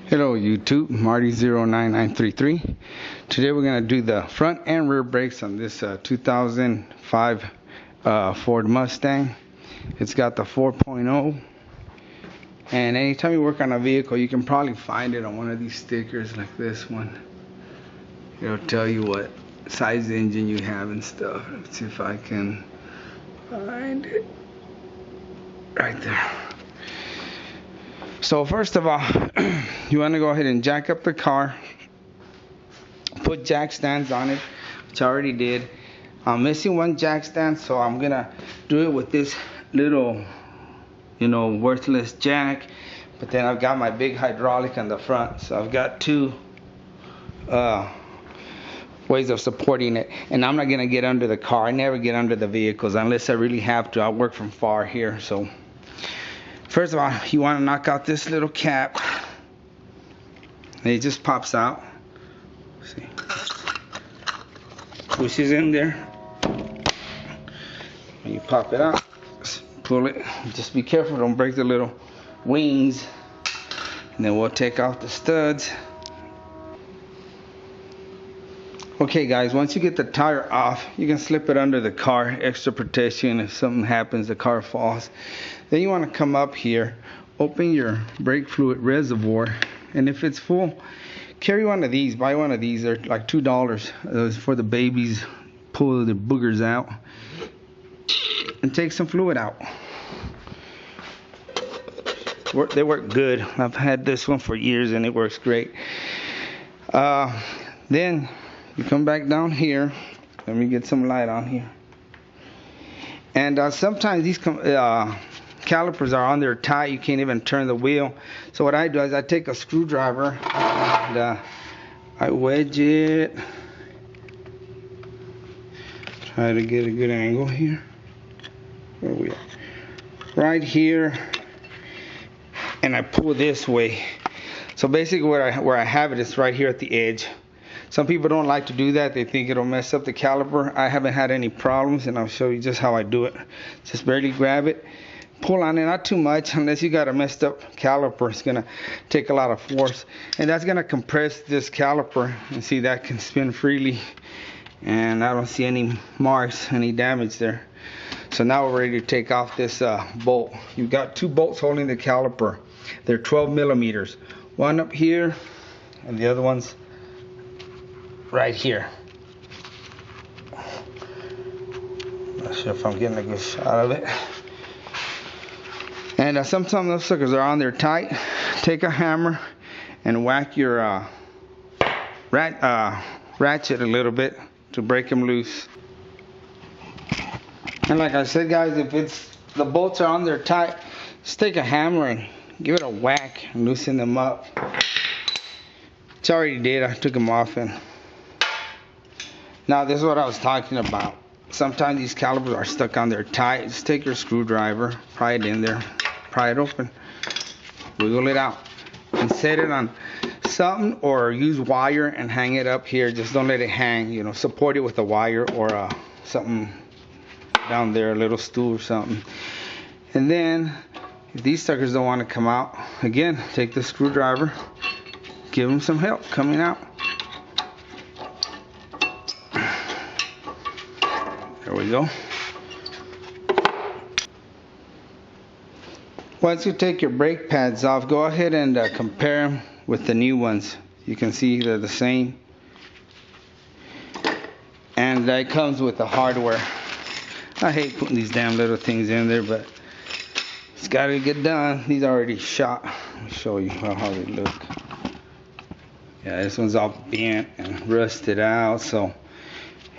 Hello YouTube, Marty09933. Today we're going to do the front and rear brakes on this 2005 Ford Mustang. It's got the 4.0, and anytime you work on a vehicle you can probably find it on one of these stickers like this one. It'll tell you what size engine you have and stuff. Let's see if I can find it right there. So first of all, you want to go ahead and jack up the car, put jack stands on it, which I already did. I'm missing one jack stand, so I'm gonna do it with this little, worthless jack. But then I've got my big hydraulic on the front, so I've got two ways of supporting it. And I'm not gonna get under the car. I never get under the vehicles unless I really have to. I work from far here, so. First of all, you want to knock out this little cap. And it just pops out. See, pushes in there. When you pop it out, just pull it. Just be careful, don't break the little wings. And then we'll take out the studs. Okay guys, once you get the tire off, you can slip it under the car, extra protection if something happens, the car falls. Then you want to come up here, open your brake fluid reservoir, and if it's full, carry one of these, buy one of these. They're like $2 for the babies, pull the boogers out, and take some fluid out. They work good. I've had this one for years and it works great. Then you come back down here. Let me get some light on here. And sometimes these calipers are on there tight. You can't even turn the wheel. So what I do is I take a screwdriver and I wedge it. Try to get a good angle here. Where we are? Right here. And I pull this way. So basically where I have it is right here at the edge. Some people don't like to do that. They think it'll mess up the caliper. I haven't had any problems, and I'll show you just how I do it. Just barely grab it, pull on it, not too much, unless you got a messed up caliper. It's gonna take a lot of force, and that's gonna compress this caliper. And see, that can spin freely, and I don't see any marks, any damage there. So now we're ready to take off this bolt. You've got two bolts holding the caliper. They're 12 millimeters. One up here, and the other one's right here. Not sure if I'm getting a good shot of it. And sometimes those suckers are on there tight. Take a hammer and whack your ratchet a little bit to break them loose. And like I said guys, if the bolts are on there tight, just take a hammer and give it a whack and loosen them up. Which I already did. I took them off. And now this is what I was talking about. Sometimes these calipers are stuck on there tight. Just take your screwdriver, pry it in there, pry it open, wiggle it out, and set it on something, or use wire and hang it up here. Just don't let it hang. Support it with a wire or something down there, a little stool or something. And then if these suckers don't want to come out, again, take the screwdriver, give them some help coming out. There we go. Once you take your brake pads off, go ahead and compare them with the new ones. You can see they're the same. And that comes with the hardware. I hate putting these damn little things in there, but it's got to get done. These are already shot. Let me show you how they look. Yeah, this one's all bent and rusted out, so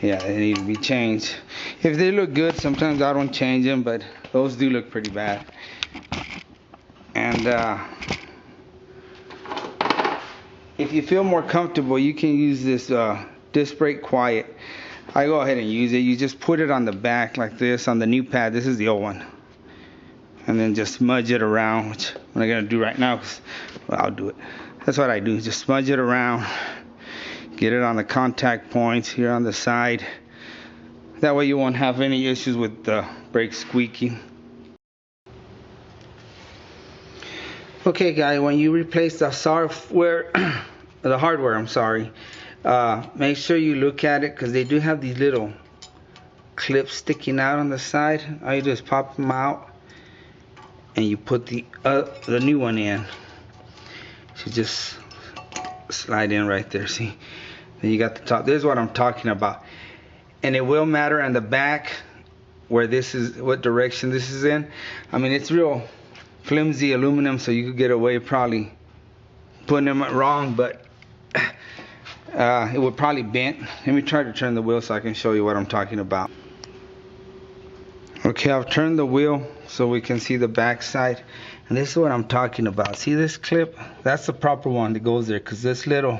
yeah, they need to be changed. If they look good, sometimes I don't change them, but those do look pretty bad. And if you feel more comfortable, you can use this disc brake quiet. I go ahead and use it. You just put it on the back like this on the new pad. This is the old one. And then just smudge it around, which I'm not going to do right now, because I'll do it. That's what I do. Just smudge it around. Get it on the contact points here on the side. That way you won't have any issues with the brake squeaking. Okay guys, when you replace the software, the hardware, I'm sorry, make sure you look at it, because they do have these little clips sticking out on the side. All you do is pop them out and you put the new one in. So just slide in right there, see? Then you got the top. This is what I'm talking about. And it will matter on the back where this is, what direction this is in. I mean, it's real flimsy aluminum, so you could get away probably putting them wrong, but it would probably bend. Let me try to turn the wheel so I can show you what I'm talking about. Okay, I've turned the wheel so we can see the back side, and this is what I'm talking about. See this clip? That's the proper one that goes there, because this little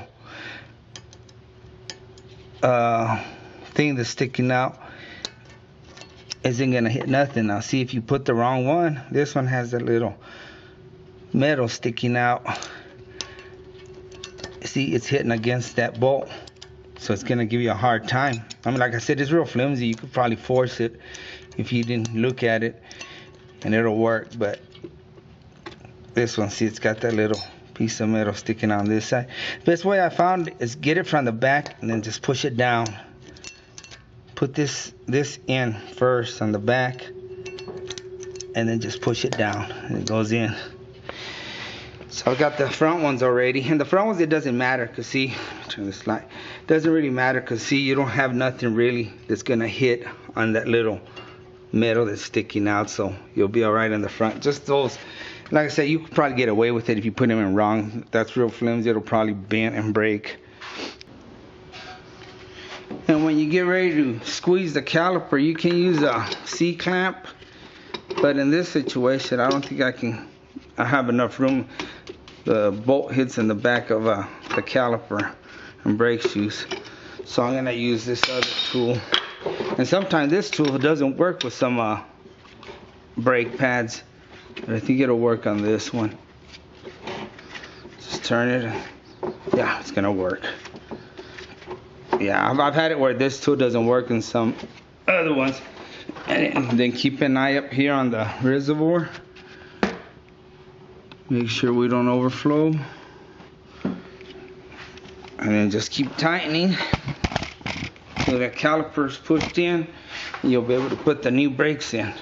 thing that's sticking out isn't gonna hit nothing. Now see, if you put the wrong one, this one has that little metal sticking out. See, it's hitting against that bolt, so it's gonna give you a hard time. I mean, like I said, it's real flimsy. You could probably force it if you didn't look at it, and it'll work. But this one, see, it's got that little piece of metal sticking on this side. Best way I found is get it from the back and then just push it down. Put this in first on the back, and then just push it down, and it goes in. So I've got the front ones already, and the front ones, it doesn't matter, because see, turn this light, doesn't really matter, because see, you don't have nothing really that's gonna hit on that little metal that's sticking out, so you'll be all right on the front. Just those, like I said, you could probably get away with it if you put them in wrong. That's real flimsy, it'll probably bend and break. And when you get ready to squeeze the caliper, you can use a C-clamp, but in this situation, I don't think I have enough room. The bolt hits in the back of the caliper and brake shoes, so I'm gonna use this other tool. And sometimes this tool doesn't work with some brake pads, but I think it'll work on this one. Just turn it, yeah, it's gonna work. Yeah, I've had it where this tool doesn't work in some other ones. And then keep an eye up here on the reservoir. Make sure we don't overflow. And then just keep tightening so the caliper's pushed in, and you'll be able to put the new brakes in.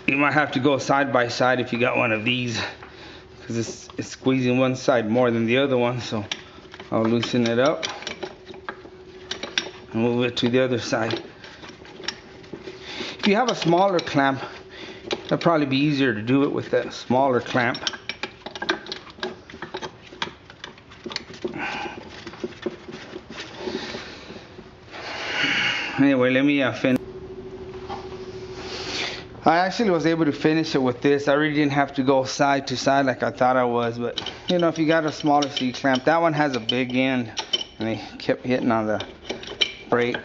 You might have to go side by side if you got one of these, because it's squeezing one side more than the other one. So I'll loosen it up and move it to the other side. If you have a smaller clamp, it'll probably be easier to do it with that smaller clamp. Anyway, let me finish. I actually was able to finish it with this. I really didn't have to go side to side like I thought I was, but you know, if you got a smaller C-clamp, that one has a big end, and they kept hitting on the brake.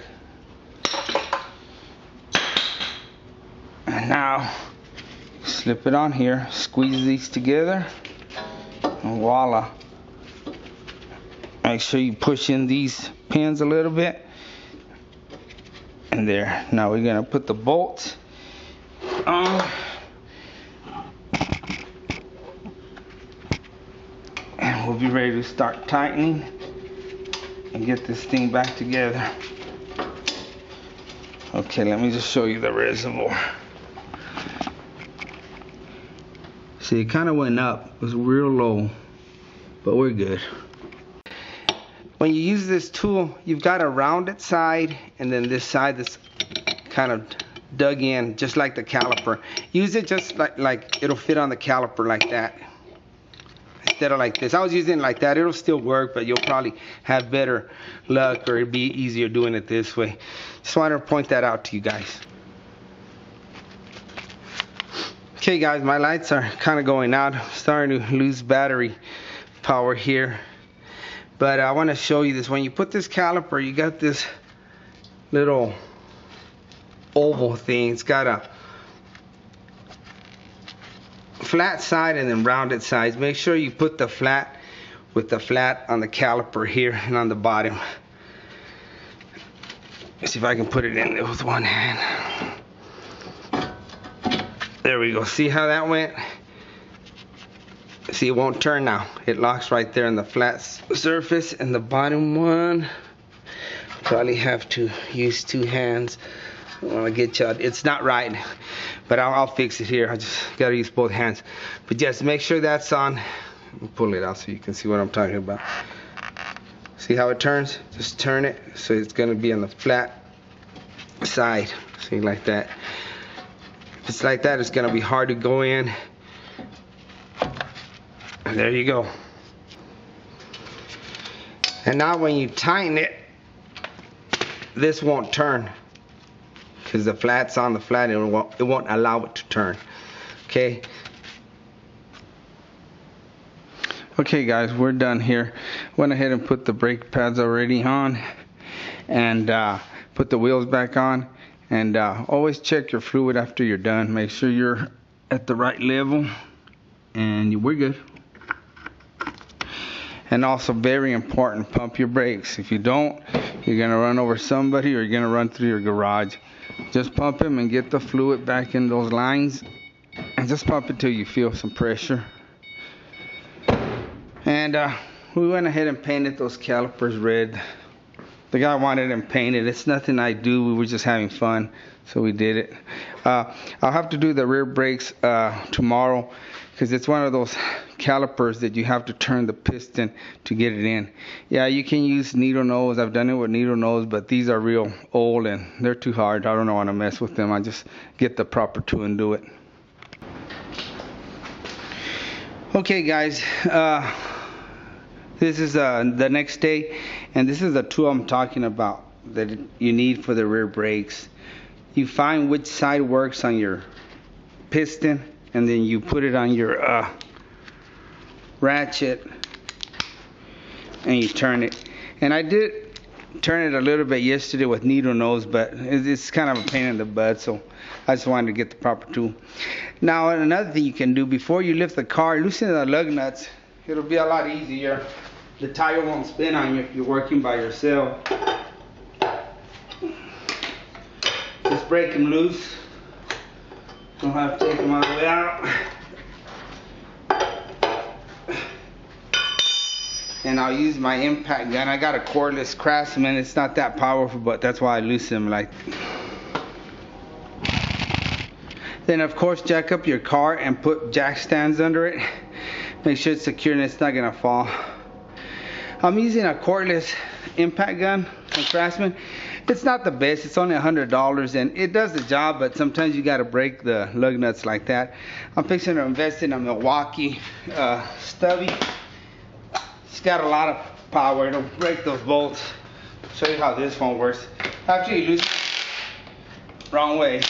And now, slip it on here, squeeze these together, and voila. Make sure you push in these pins a little bit, and there. Now we're gonna put the bolts on, and we'll be ready to start tightening and get this thing back together. Okay, let me just show you the reservoir. See, it kind of went up. It was real low, but we're good. When you use this tool, you've got a rounded side, and then this side that's kind of dug in, just like the caliper. Use it just like it'll fit on the caliper like that, instead of like this. I was using it like that. It'll still work, but you'll probably have better luck, or it'd be easier doing it this way. Just wanted to point that out to you guys. Okay guys, my lights are kind of going out. I'm starting to lose battery power here, but I want to show you this. When you put this caliper, you got this little oval thing. It's got a flat side and then rounded sides. Make sure you put the flat with the flat on the caliper here and on the bottom. Let's see if I can put it in there with one hand. There we go. See how that went? See, it won't turn now. It locks right there on the flat surface. And the bottom one, probably have to use 2 hands. I want to get you out. It's not right, but I'll fix it here. I just got to use both hands. But just make sure that's on. I'll pull it out so you can see what I'm talking about. See how it turns? Just turn it so it's going to be on the flat side. See, like that. If it's like that, it's going to be hard to go in. And there you go. And now when you tighten it, this won't turn because the flat's on the flat, and it won't allow it to turn. Okay. Okay guys, we're done here. Went ahead and put the brake pads already on, and put the wheels back on. And always check your fluid after you're done. Make sure you're at the right level, and we're good. And also, very important, pump your brakes. If you don't, you're gonna run over somebody, or you're gonna run through your garage. Just pump them and get the fluid back in those lines, and just pump it till you feel some pressure. And we went ahead and painted those calipers red. The guy wanted them painted. It's nothing I do. We were just having fun, so we did it. I'll have to do the rear brakes tomorrow, because it's one of those calipers that you have to turn the piston to get it in. Yeah, you can use needle nose. I've done it with needle nose, but these are real old and they're too hard. I don't know how to mess with them. I just get the proper tool and do it. Okay guys, this is the next day, and this is the tool I'm talking about that you need for the rear brakes. You find which side works on your piston, and then you put it on your ratchet, and you turn it. And I did turn it a little bit yesterday with needle nose, but it's kind of a pain in the butt, so I just wanted to get the proper tool. Now another thing you can do before you lift the car, loosen the lug nuts. It'll be a lot easier. The tire won't spin on you if you're working by yourself. Just break them loose. Don't have to take them all the way out. And I'll use my impact gun. I got a cordless Craftsman. It's not that powerful, but that's why I loosen them like. Then of course jack up your car and put jack stands under it. Make sure it's secure and it's not gonna fall. I'm using a cordless impact gun from Craftsman. It's not the best. It's only $100 and it does the job, but sometimes you gotta break the lug nuts like that. I'm fixing to invest in a Milwaukee stubby. It's got a lot of power. It'll break those bolts. Show you how this one works. After you loosen it, wrong way.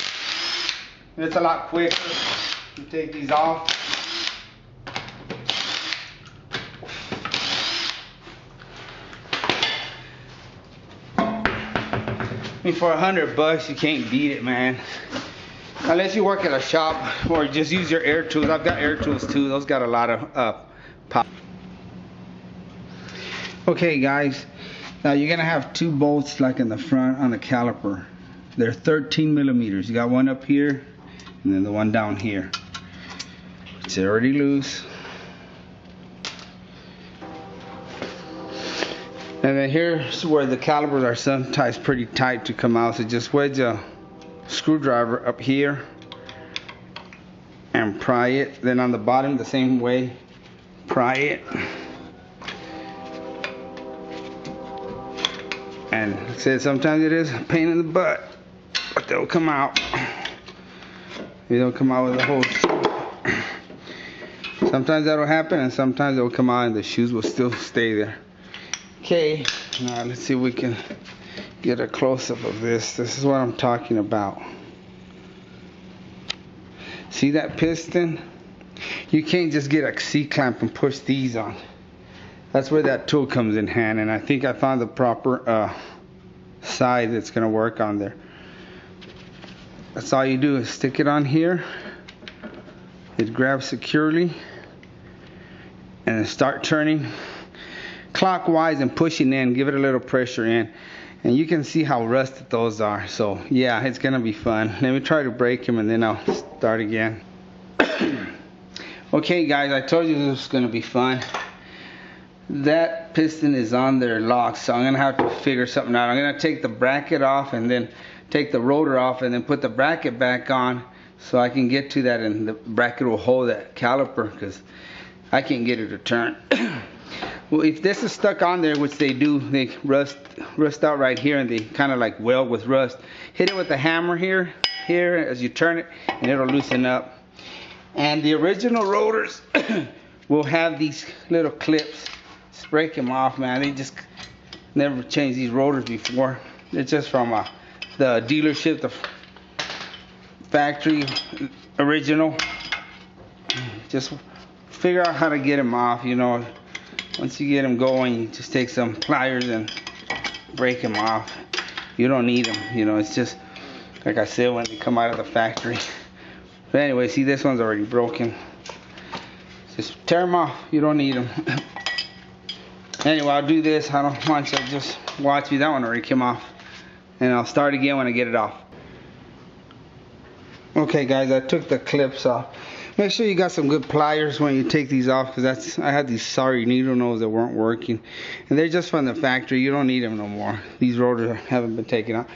It's a lot quicker. You take these off. I mean, for $100 you can't beat it, man. Unless you work at a shop or just use your air tools. I've got air tools too. Those got a lot of power. Okay guys, now you're gonna have 2 bolts like in the front on the caliper. They're 13 millimeters. You got one up here and then the one down here. It's already loose. And then here's where the calipers are sometimes pretty tight to come out. So just wedge a screwdriver up here and pry it. Then on the bottom the same way, pry it. And like I said, sometimes it is a pain in the butt, but they'll come out. They don't come out with the whole shoe. Sometimes that'll happen, and sometimes they'll come out and the shoes will still stay there. Okay, now let's see if we can get a close-up of this. This is what I'm talking about. See that piston? You can't just get a C-clamp and push these on. That's where that tool comes in hand, and I think I found the proper side that's going to work on there. That's all you do is stick it on here. It grabs securely, and then start turning clockwise and pushing in. Give it a little pressure in, And you can see how rusted those are. So yeah, it's gonna be fun. Let me try to break them and then I'll start again. Okay guys, I told you this was gonna be fun. That piston is on there locked, so I'm gonna have to figure something out. I'm gonna take the bracket off and then take the rotor off and then put the bracket back on so I can get to that, and the bracket will hold that caliper because I can't get it to turn. Well, if this is stuck on there, which they do, they rust out right here, and they kind of like weld with rust. Hit it with the hammer here as you turn it, and it'll loosen up. And the original rotors will have these little clips. Just break them off, man. They just never changed these rotors before. It's just from the dealership, the factory original. Just figure out how to get them off, you know. Once you get them going, you just take some pliers and break them off. You don't need them, you know. It's just like I said, when they come out of the factory. But anyway, see, this one's already broken. Just tear them off. You don't need them. Anyway, I'll do this. I don't want you to just watch me. That one already came off. And I'll start again when I get it off. Okay guys, I took the clips off. Make sure you got some good pliers when you take these off, because I had these sorry needle nose that weren't working, and they're just from the factory. You don't need them no more. These rotors haven't been taken out.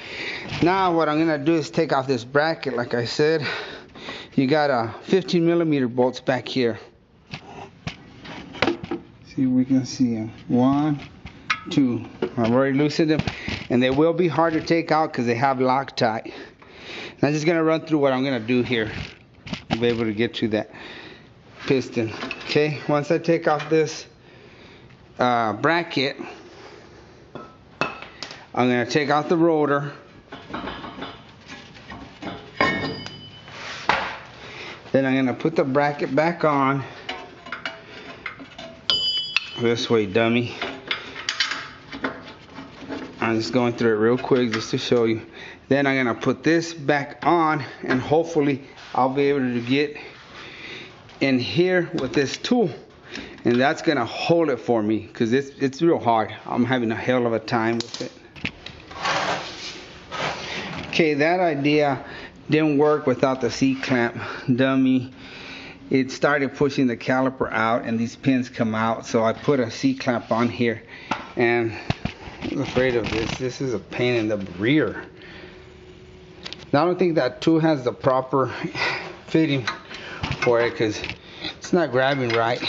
Now what I'm gonna do is take off this bracket. Like I said, you got a 15mm bolts back here. See if we can see them. 1, 2. I've already loosened them, and they will be hard to take out because they have Loctite. I'm just gonna run through what I'm gonna do here. I'll be able to get to that piston. Okay, once I take off this bracket, I'm gonna take out the rotor. Then I'm gonna put the bracket back on. This way, dummy. I'm just going through it real quick just to show you. Then I'm gonna put this back on, and hopefully I'll be able to get in here with this tool, and that's gonna hold it for me because it's real hard. I'm having a hell of a time with it. Okay, that idea didn't work without the C-clamp, dummy. It started pushing the caliper out and these pins come out, so I put a C-clamp on here, and I'm afraid of this. This is a pain in the rear. Now I don't think that tool has the proper fitting for it because it's not grabbing right.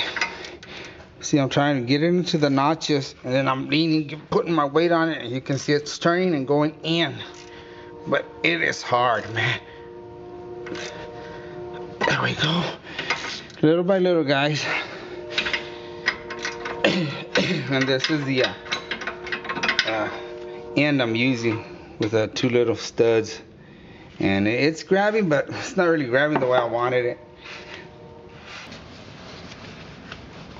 See, I'm trying to get it into the notches, and then I'm leaning, putting my weight on it, and you can see it's turning and going in. But it is hard, man. There we go. Little by little, guys. And this is the end I'm using with the 2 little studs. And it's grabbing, but it's not really grabbing the way I wanted it.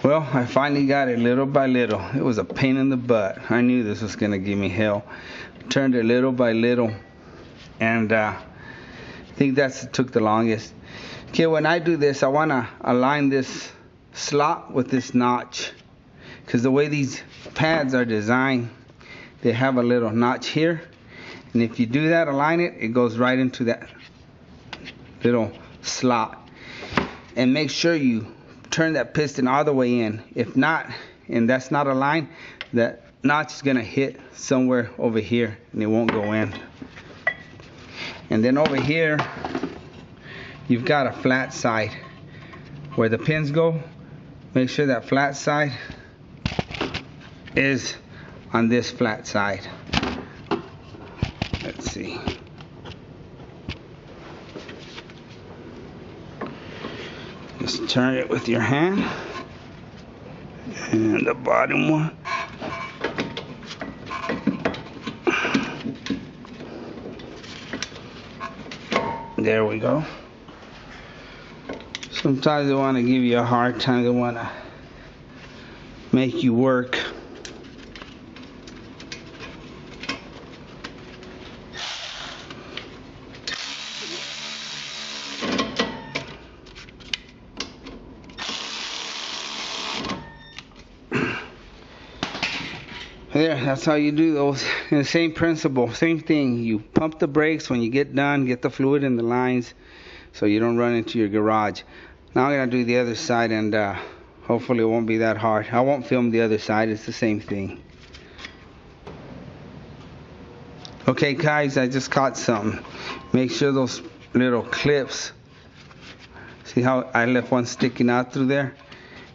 Well, I finally got it little by little. It was a pain in the butt. I knew this was going to give me hell. Turned it little by little. And I think that took the longest. Okay, when I do this, I want to align this slot with this notch. Because the way these pads are designed, they have a little notch here. And if you do that, align it, it goes right into that little slot. And make sure you turn that piston all the way in. If not, and that's not aligned, that notch is gonna hit somewhere over here and it won't go in. And then over here, you've got a flat side. Where the pins go, make sure that flat side is on this flat side. Let's see. Just turn it with your hand. And the bottom one. There we go. Sometimes they want to give you a hard time. They want to make you work. There, that's how you do those. And the same principle, same thing. You pump the brakes when you get done, get the fluid in the lines so you don't run into your garage. Now I'm going to do the other side, and hopefully it won't be that hard. I won't film the other side, it's the same thing. Okay guys, I just caught something. Make sure those little clips, see how I left one sticking out through there?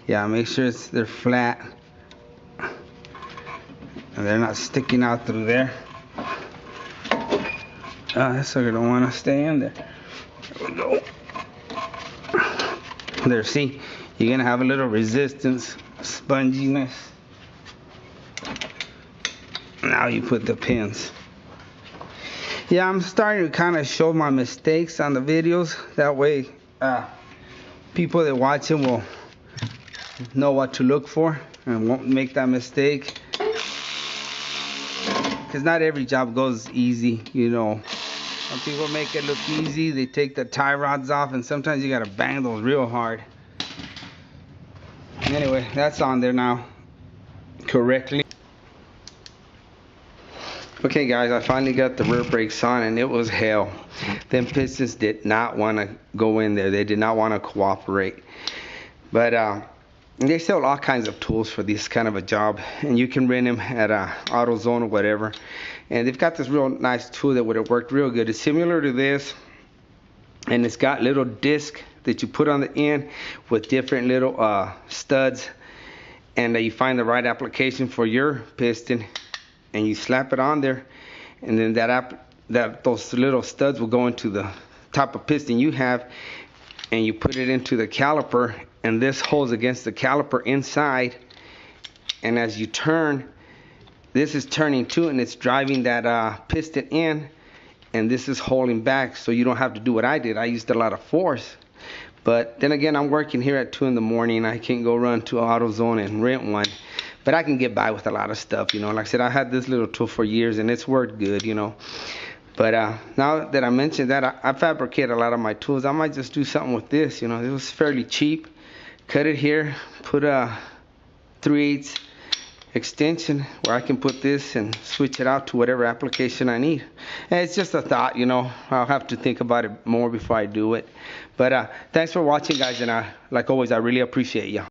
Yeah, make sure they're flat. And they're not sticking out through there. That sucker don't want to stay in there. There we go. There, see? You're going to have a little resistance, sponginess. Now you put the pins. Yeah, I'm starting to kind of show my mistakes on the videos. That way, people that watch them will know what to look for and won't make that mistake. Because not every job goes easy, you know. Some people make it look easy. They take the tie rods off, and sometimes you gotta bang those real hard. Anyway, that's on there now correctly. Okay guys, I finally got the rear brakes on, and it was hell. Them pistons did not want to go in there. They did not want to cooperate. But they sell all kinds of tools for this kind of a job, and you can rent them at AutoZone or whatever. And they've got this real nice tool that would have worked real good. It's similar to this, and it's got little discs that you put on the end with different little studs, and you find the right application for your piston, and you slap it on there, and then those little studs will go into the type of piston you have, and you put it into the caliper, and this holds against the caliper inside, and as you turn, this is turning too, and it's driving that piston in, and this is holding back, so you don't have to do what I did. I used a lot of force, but then again, I'm working here at 2 in the morning. I can't go run to AutoZone and rent one, but I can get by with a lot of stuff, you know. Like I said, I had this little tool for years, and it's worked good, you know. But now that I mentioned that, I fabricate a lot of my tools. I might just do something with this, you know. It was fairly cheap. Cut it here, put a 3/8 extension where I can put this and switch it out to whatever application I need. And it's just a thought, you know. I'll have to think about it more before I do it. But thanks for watching, guys, and like always, I really appreciate you.